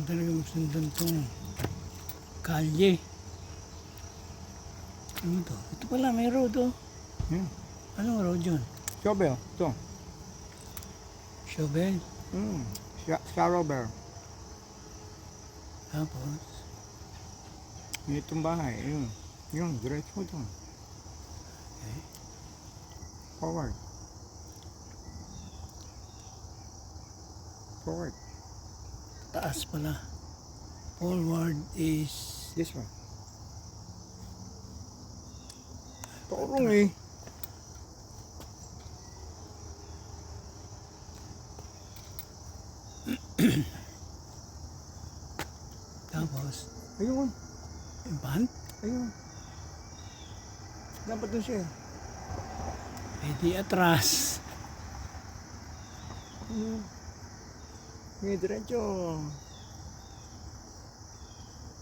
Kailangan talaga magsundan tong kalye. Ano to? Ito pala, may road oh. Anong road yun? Shovel, ito. Shovel. Scarober. Tapos, Itong bahay, yun. Yun, diretso mo ito. okay. Forward. Forward. Taas pala. Forward is... This one. Torong eh. Tapos, Ayun. band. Ayun. Dapat doon siya. Pwede atras. May diretso.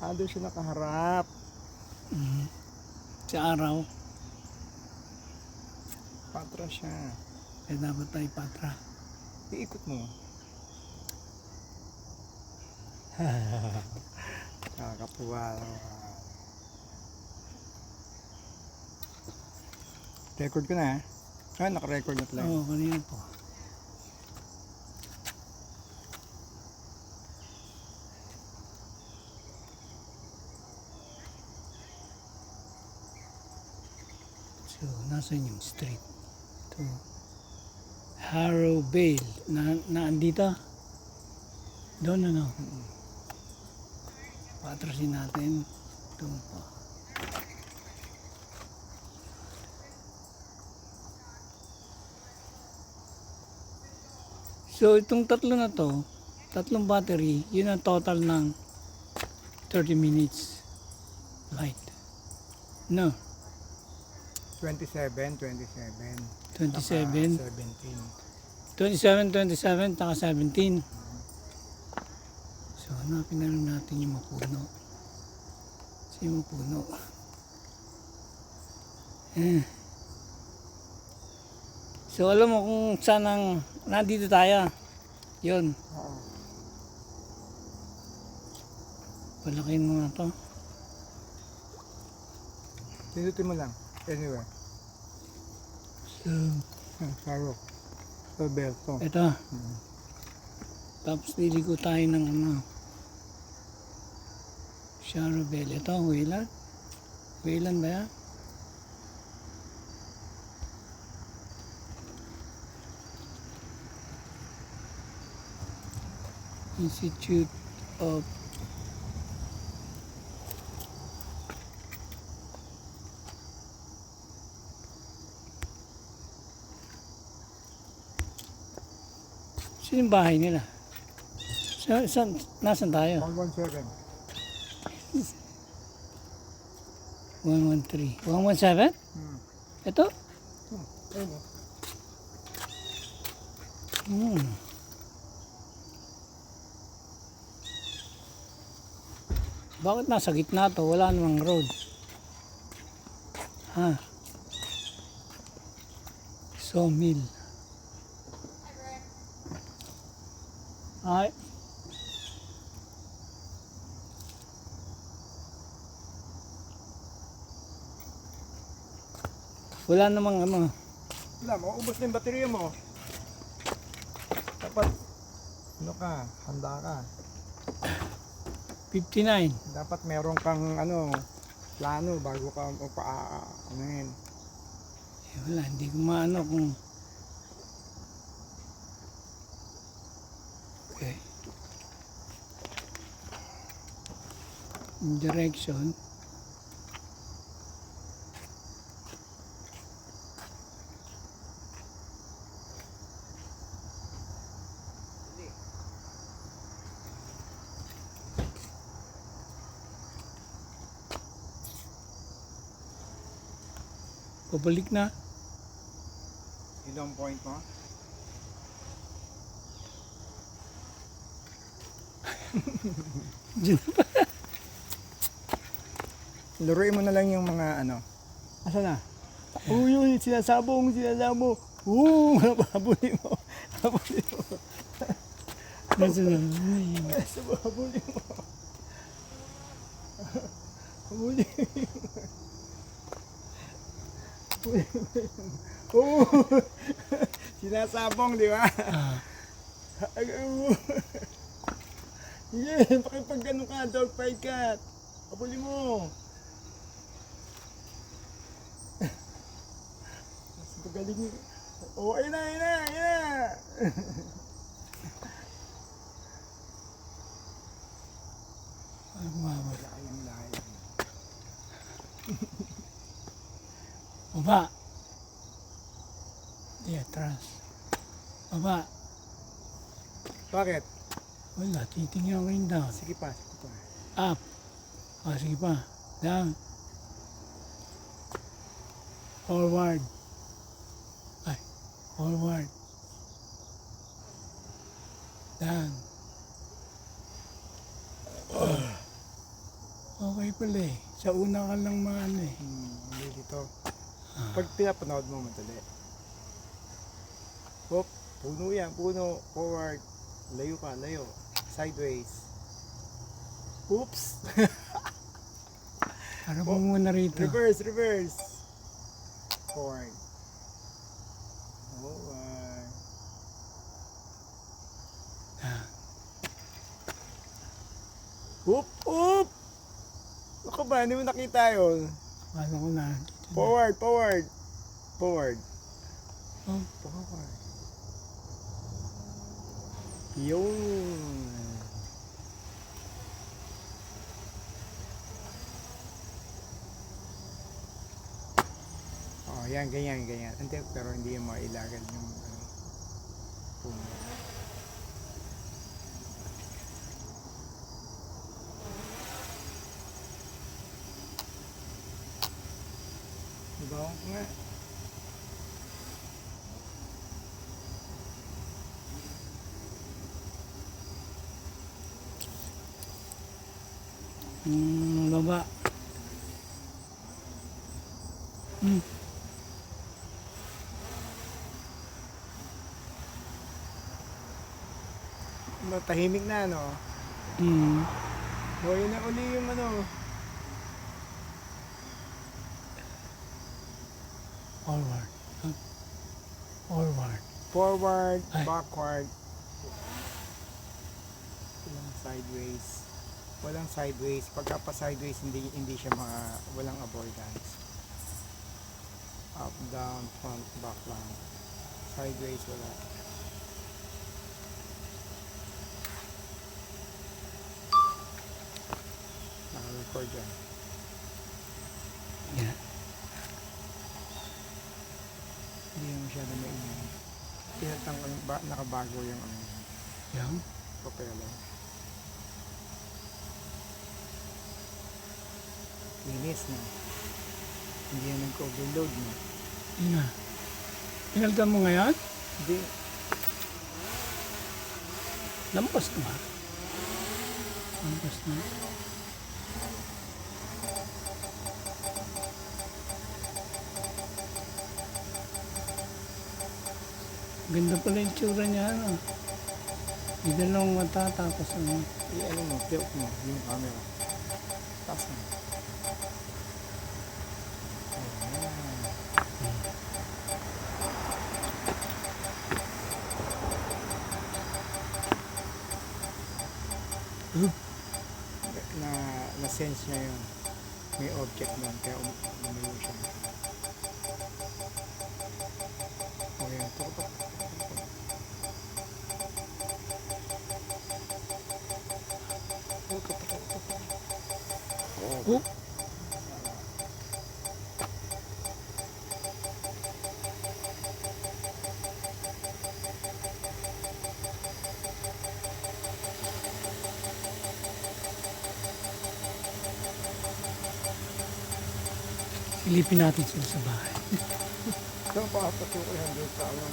Doon siya nakaharap. Sa araw, Patras siya. kaya dapat tayo patra. Iikot mo. Nakakatuwa. Record ko na naka-record na talaga. Oo, kanina po. So, nasan yung street? Ito. Harrow Vale. Naandito? Doon ano? Patrasin natin. Ito po. So, itong tatlo na to, tatlong battery, yun ang total ng 30 minutes light. No, 27. 27, Saka 17. 27, taka 17. So, hanapin na lang natin yung mapuno. Kasi yung mapuno. So, alam mo kung saan ang nandito tayo. Yun. Oo. Palakin mo nga to. Pindutin mo lang. Anywhere. So, Saro. Bell to. ito. Tapos liligo tayo ng ano. Sharobel. Ito, Wayland. Wayland ba yan? Institute of Sino yung bahay nila? Nasaan tayo? 117. 113. 117? Ito? Ayun o. Bakit nasa gitna to? Wala namang road. Sawmill. Ay. Wala namang ano. Wala, maubos na yung baterya mo. Dapat, handa ka. 59. Dapat meron kang plano bago ka ano. Wala, hindi ko maano kung... Okay. Direction. Pabalik na. Ilang point mo? Diyan na pa. Laruin mo na lang yung mga Asa na? yun, sinasabong. Habulin mo. Nasaan na? Habulin mo. Habulin mo. Oo. Sinasabong, di ba? Ah, Sige, pakipag ganun ka, dog fight cat. Habulin mo. Mas magaling yun. Oh, ayun na, ayun na, ayun na. ay, mawawala. Layang, layang. Baba. Di atras. Baba. Bakit? Wala, titingnan ko rin down. Sige pa, sige pa. Up. O, sige pa. Down. Forward. Ay, forward. Down. Okay pala eh. Sa una ka lang maano eh. Hindi dito. Ah. Pag pinapanood mo, madali. Hop, puno yan, puno. Forward. Layo ka, layo. Sideways. Oops. Harap mo muna rito. Reverse, reverse. Forward. Forward. Ah. Oop, oop. Ako ba, hindi mo nakita yun. Akala ko na. Dito na. Forward, forward. Forward. Oh, Forward. Yun. Oh, yan, ganyan, ganyan. Hindi, pero hindi yung mailagal yung puno. Diba ako nga? baba. Hmm. Tahimik na, no? Hmm. O, yun na uli yung ano. Forward. Up. Forward. Forward, Ay. backward. Walang sideways. Walang sideways. Pagka pa sideways, hindi siya walang avoidance. Up, down, front, back lang. Sideways, wala. Naka-record yan. Yeah. Hindi na masyado maingay. Pinatang ko, nakabago yung Yan. propeller. Linis na. Hindi na nag-overload na. Yun na. Pinalgan mo ngayon? Hindi. Lampas na ba? Lampas na. Ganda pala yung tsura niya, ano. Hindi dalawang mata, tapos ano. Ano mo, tilt mo yung camera. Taas mo. Ayan. Na-sense niya yun. May object doon, kaya lumayo siya. Okay, tutok. Oh, silipin natin sila sa bahay. Saan pa patukoy doon sa ano?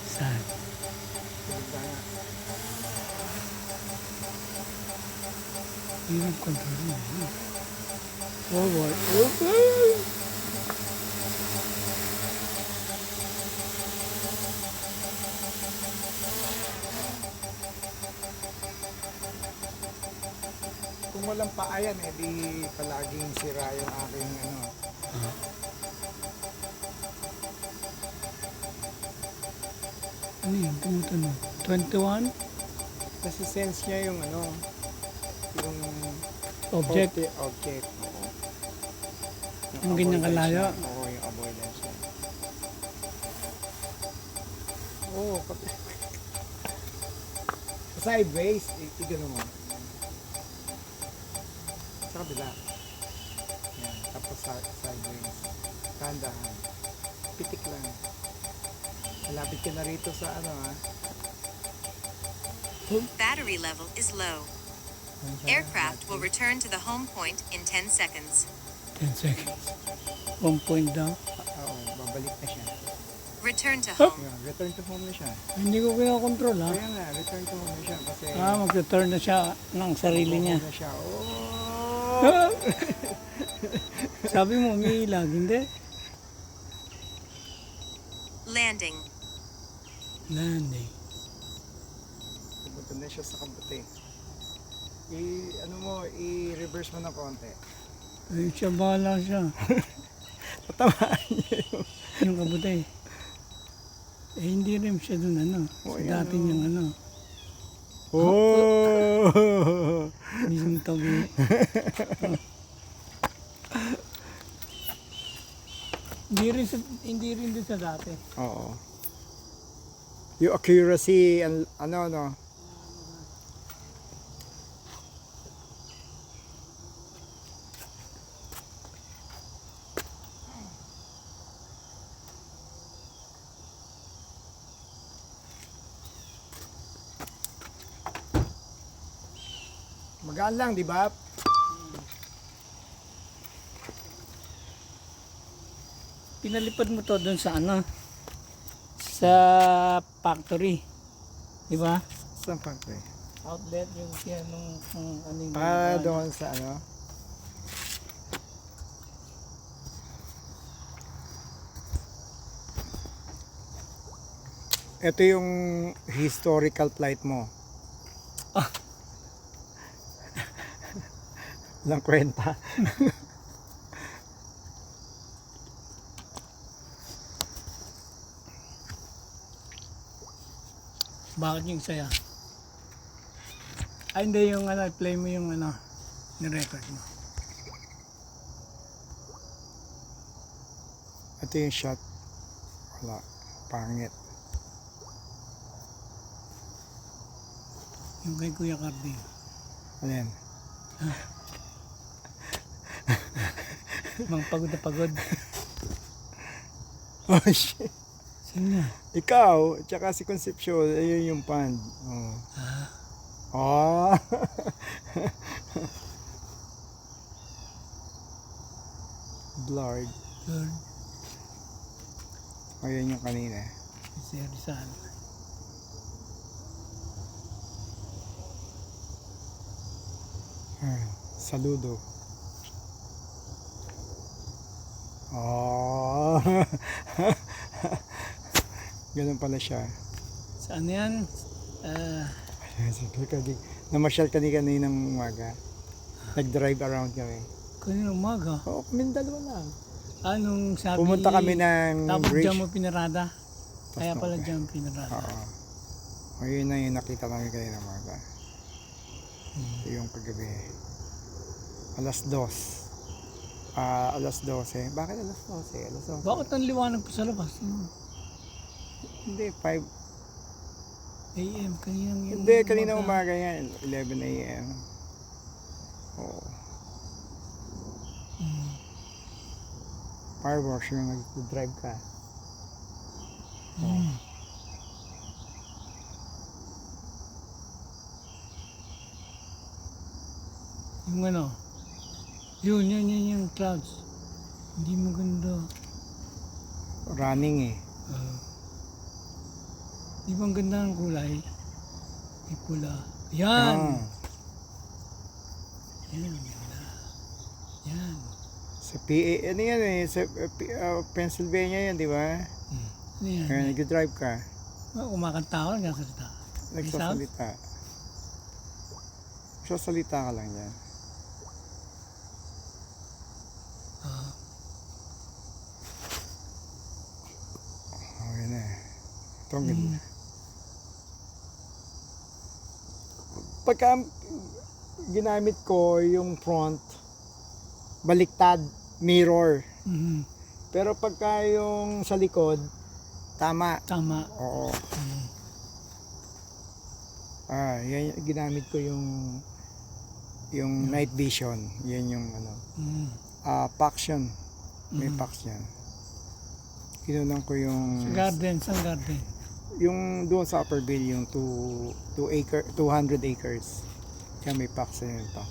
Saan? Sa bigdana. Yun ang control niya. Forward. Okay. Kung walang paa yan, edi palaging sira yung aking ano. Ano yun? Tumutunog. 21? Kasi sense niya yung ano, yung Object. object. Oo. Yung ganyang avoidance kalayo? niya. Oo, yung avoidance niya. Oo, sideways, tignan mo. Sa kabila. Yan, tapos sideways. Tandahan. Pitik lang. Malapit ka na rito sa ano ha. Battery level is low. Aircraft will return to the home point in 10 seconds. 10 seconds. 1 point down. Oo, babalik na siya. Return to home. Yan, return to home na siya. Hindi ko kinokontrol ha. Kaya nga, return to home na siya kasi Mag-return na siya ng sarili niya. na siya. Oh! Sabi mo, umiilag. Hindi. Landing. Landing. Pupunta na siya sa kabuti. I-reverse mo ng konti. Ay, siya bahala siya. Tatamaan niya yung... Yung kabutay. Eh, hindi rin siya dun ano. Oh, Sa yan, dati niyang ano. Oh! Mismo tabi. Hindi rin din sa dati. Oo. Yung accuracy, ano, no? Magaan lang, di ba? Pinalipad mo to doon sa ano, sa factory. Di ba? Saan pa ito eh? Outlet yung siya nung ano yung Doon sa ano? Ito yung historical flight mo. Lang kwenta. Bakit yung saya? Ay hindi, yung ano, play mo yung ano, ni-record mo. Ito yung shot. Wala. Pangit. Yung kay Kuya Cardi. Ano yan? Mga pagod na pagod. Oh shit. Saan nga? Ikaw, tsaka si Concepcion, ayun yung pan. Oh. Oh. Blurred. Lord, Ayun yung kanina. si Rizal. Saludo. Oh. Ganun pala siya. Saan yan? Namasyal kami kaninang umaga. Nag-drive around kami. Kanina umaga. Oo, kami dalawa lang. Anong sabi? Pumunta kami ng Tapos bridge. dyan mo pinarada. Kaya Tapos pala okay. dyan pinarada. Oo. Ayun na yung nakita kami kanina umaga. Yung kagabi. Alas 2. Alas 12. Bakit alas 12? Alas 12. Bakit ang liwanag pa sa labas? Hindi, 5. AM, kaninang yun. Hindi, kanina umaga yan. 11 a.m. Oo. Fireworks yung nag-drive ka. Oh. Yung ano, yun yung clouds. Hindi maganda. Running eh. Di ba ang ganda ng kulay? May pula. Yan! Ah, Yan, ganda. Yan. sa PA, ano yan eh, sa Pennsylvania yan, di ba? Ano yan? Kaya nag-drive ka, Kumakanta ako, nagsasalita. nagsasalita. Nagsasalita ka lang yan. Ito ang ganda. Pagka ginamit ko yung front, baliktad, mirror. Mhm. Pero pagka yung sa likod, tama. Tama. Oo. Yan, ginamit ko yung night vision. Yan yung ano. Mhm. Paxion. May Paxion. Kinunan ko yung Sa garden, sa garden. yung doon sa Upperville, yung 200 acres. Kaya may Pax yung Pax.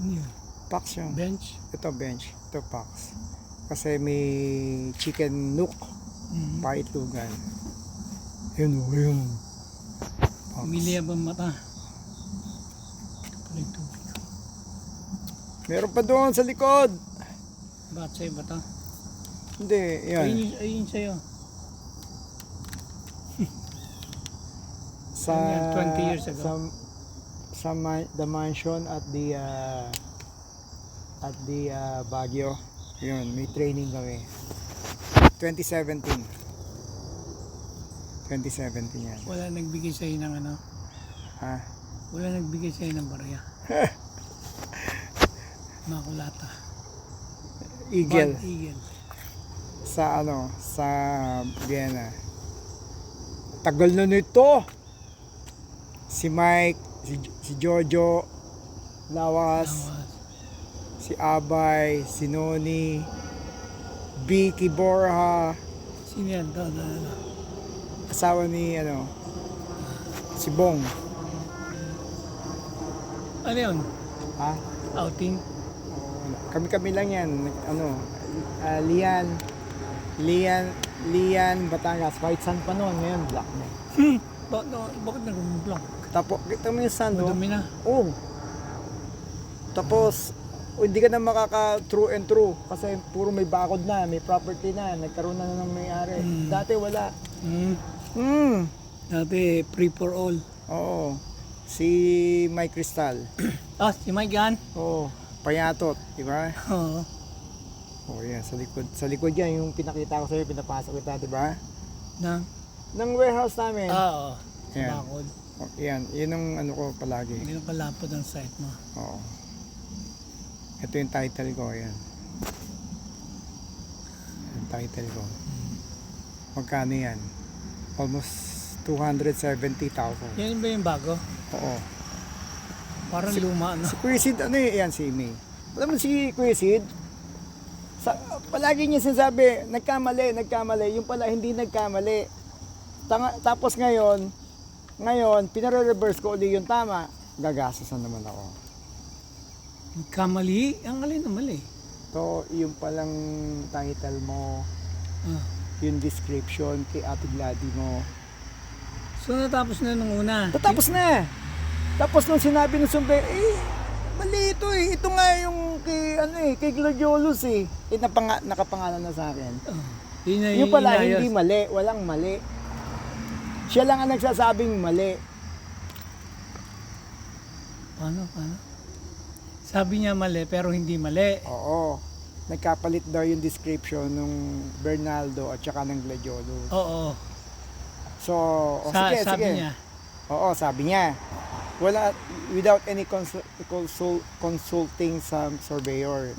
Ano yun? Pax yung, Bench. ito bench, ito Pax. Kasi may chicken nook, Mhm. paitlugan. Yun o, yun. Pax. Pumili ba mata? Kapag tubig. Meron pa doon sa likod. Bakit sa'yo ba ito? Hindi, yan. Ayun sa'yo. Sa, Yan, 20 years ago. The mansion at the Baguio. Yun, may training kami. 2017 yan. Wala nagbigay sa'yo ng ano? Ha? Wala nagbigay sa'yo ng barya. Makulata. Eagle. Bald eagle. Sa Vienna. Tagal na nito. Si Mike, si Jojo, Lawas, Tawas. si Abay, si Noni, Vicky Borja, Sino yan? asawa ni si Bong. Ano yun? Ha? Outing? Kami lang yan. Lian, Batangas. White sand pa noon, ngayon black na. Bakit nag-block? Tapos, kita mo yung sand, oh. Madumi na. Oo. Tapos, hindi ka na makaka-true and true kasi puro may bakod na, may property na, nagkaroon na ng may-ari. Dati wala. Dati free for all. Oo. Si Mike Cristal. Si Mike yan? Oo. Payatot, di ba? Oo. Oo, yan. Sa likod yan, yung pinakita ko sa'yo, pinapasok kita, di ba? Ng warehouse namin. Oo. Sa Yan. bakod. Oh, yan, yun ang ano ko palagi. Hindi na kalapod ang site mo. Oo. Ito yung title ko, yan. Yung title ko. Magkano yan? Almost 270,000. Yan ba yung bago? Oo. Parang luma, no? Si Kuya Sid, yan si May. Alam mo si Kuya Sid? Palagi niya sinasabi, nagkamali. Yung pala hindi nagkamali. Tapos ngayon, pinare-reverse ko ulit yung tama. Gagasasan naman ako. Kamali? Ang alin na mali. So, yung palang title mo, yung description kay Ate Gladys mo. So natapos na nung una? Tapos na! Tapos nung sinabi ng sumbe, mali ito eh. Ito nga yung kay Gladiolus eh. Nakapangalan na sa akin. Yung pala, hindi mali. Walang mali. Siya lang ang nagsasabing mali. Paano? Sabi niya mali pero hindi mali. Oo. Nagkapalit daw yung description ng Bernaldo at saka ng Gladiolus. Oo. So, Sabi sige. niya. Oo, sabi niya. Wala, without any consulting sa surveyor.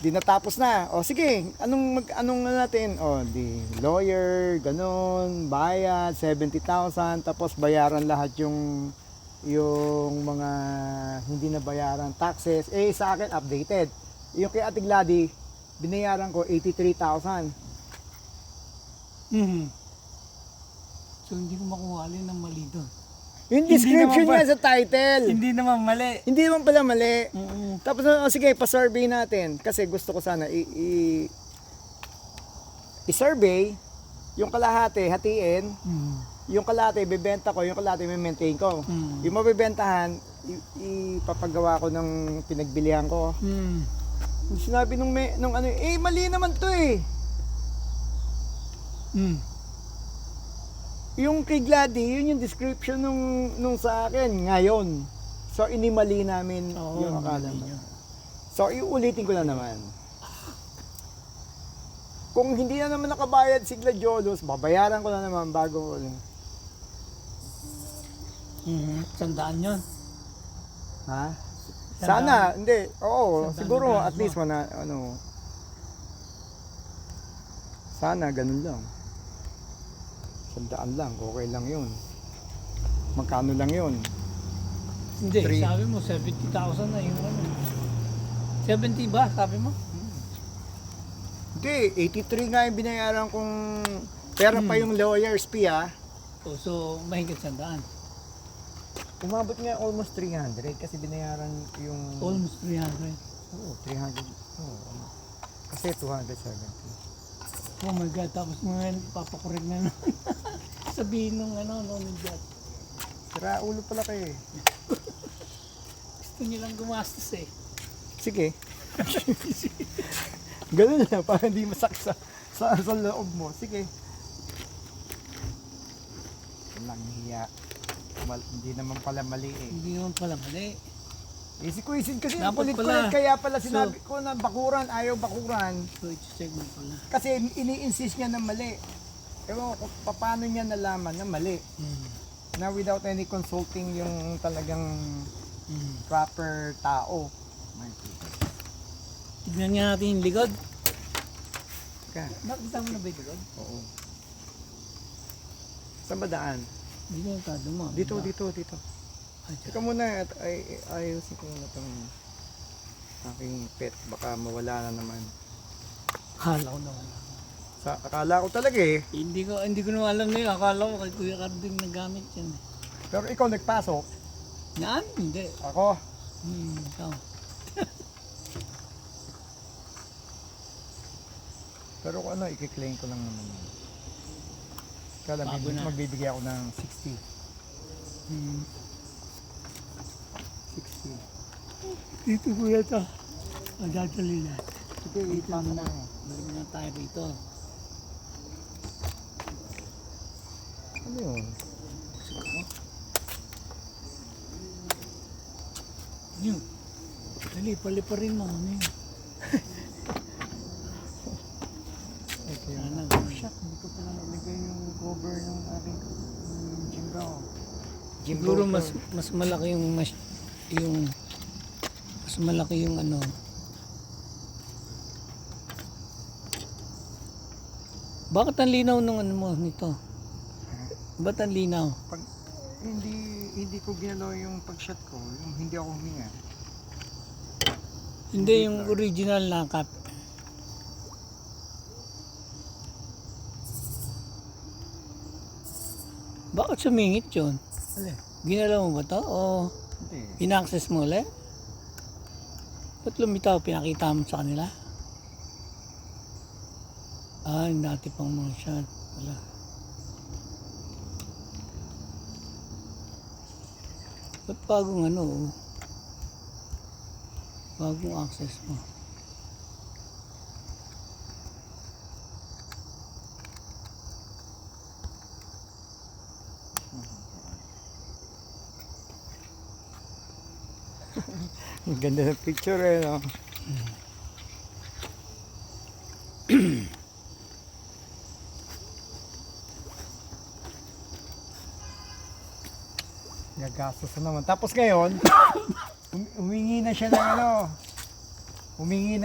Di natapos na. O sige, anong natin? O, di lawyer, ganun, bayad, 70,000, tapos bayaran lahat yung mga hindi na bayaran taxes. Sa akin, updated. Yung kay Ate Gladys, binayaran ko 83,000. So hindi ko makuha alin ng mali doon. Yung description niya sa title. Hindi naman mali. Hindi naman pala mali. Tapos, sige, pa-survey natin. Kasi gusto ko sana i-survey, yung kalahati, hatiin, yung kalahati, bibenta ko, yung kalahati, may-maintain ko. Yung mabibentahan, ipapagawa ko ng pinagbilihan ko. Sinabi nung mali naman to eh. Yung kay Gladys, yun yung description nung sa akin ngayon. So, inimali namin yung akala mo. So, iulitin ko na naman. Kung hindi na naman nakabayad si Gladiolos, babayaran ko na naman bago ano. Sandaan yun. Ha? Sana, hindi. Oo, Sandaan siguro na at least sana ganun lang. 100 lang, okay lang yun. Magkano lang yun? Hindi, Three. sabi mo 70,000 na yung ano. 70 ba, sabi mo? Hindi, 83 nga yung binayaran kong pera pa yung lawyer's fee O, so, mahigit sandaan. Umabot nga almost 300 kasi binayaran yung... Almost 300. Oo, 300. Oo, ano. Kasi 270. Oh my God, tapos mga papakorek na naman. Sabihin nung no my God. Sira ulo pala kayo eh. Gusto nilang gumastos eh. Sige. Ganun na, para hindi masaksa sa loob mo. Sige. Walang hiya. Hindi naman pala mali eh. Hindi naman pala mali. Eh si Kuisin kasi ang Dapat kulit-kulit, pala. kaya pala sinabi ko na bakuran, ayaw bakuran. So, i-check mo pala. Kasi ini-insist niya na mali. Ewan ko kung paano niya nalaman na mali. Na without any consulting yung talagang proper tao. My goodness. Tignan nga natin yung likod. Ka. Nakita mo na ba yung likod? Oo. Saan ba daan? Dito yung tado mo. Dito. Ay, Teka muna at ayusin ko muna itong aking pet. Baka mawala na naman. Akala ko naman. Akala ko talaga eh. Hindi ko naman alam na yun. Akala ko kay Kuya Carding nagamit yan. Pero ikaw nagpasok. Yan? Hindi. Ako. Ikaw. Pero kung ano, i-claim ko lang naman. Kala Bago na. magbibigay ako ng 60. 60. Dito kuya to. Madadali na. Sige, ipasok mo. Balik na tayo rito. Ano yun? Yun. Dali, paliparin mo. Ano yun? Okay. Sana. Shit, hindi ko pala nalagay yung cover ng aking gym bra. Siguro mas malaki yung mas malaki yung ano. Bakit ang linaw nung ano mo nito? Ba't ang linaw? Pag hindi ko ginalaw yung pag-shot ko, yung hindi ako huminga. Hindi yung original na cap. Bakit sumingit yun? Alin? Ginalaw mo ba to? O Hindi. in-access mo ulit? Ba't lumitaw? Pinakita mo sa kanila? Ah, yung dati pang mga shot. Wala. Ba't bagong ano? Bagong access mo. Ang ganda ng picture eh, no? Gagastos na naman. Tapos ngayon, humingi na siya ng humingi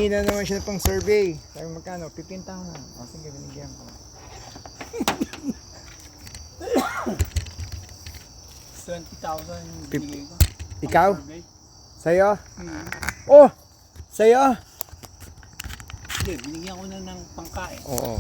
na naman siya pang survey. Sabi magkano? 15,000. O sige, binigyan ko. 20,000 yung binigay ko. Ikaw? Survey. Sa'yo? Oh! Sa'yo? Hindi, binigyan ko na ng pangkain. Oo.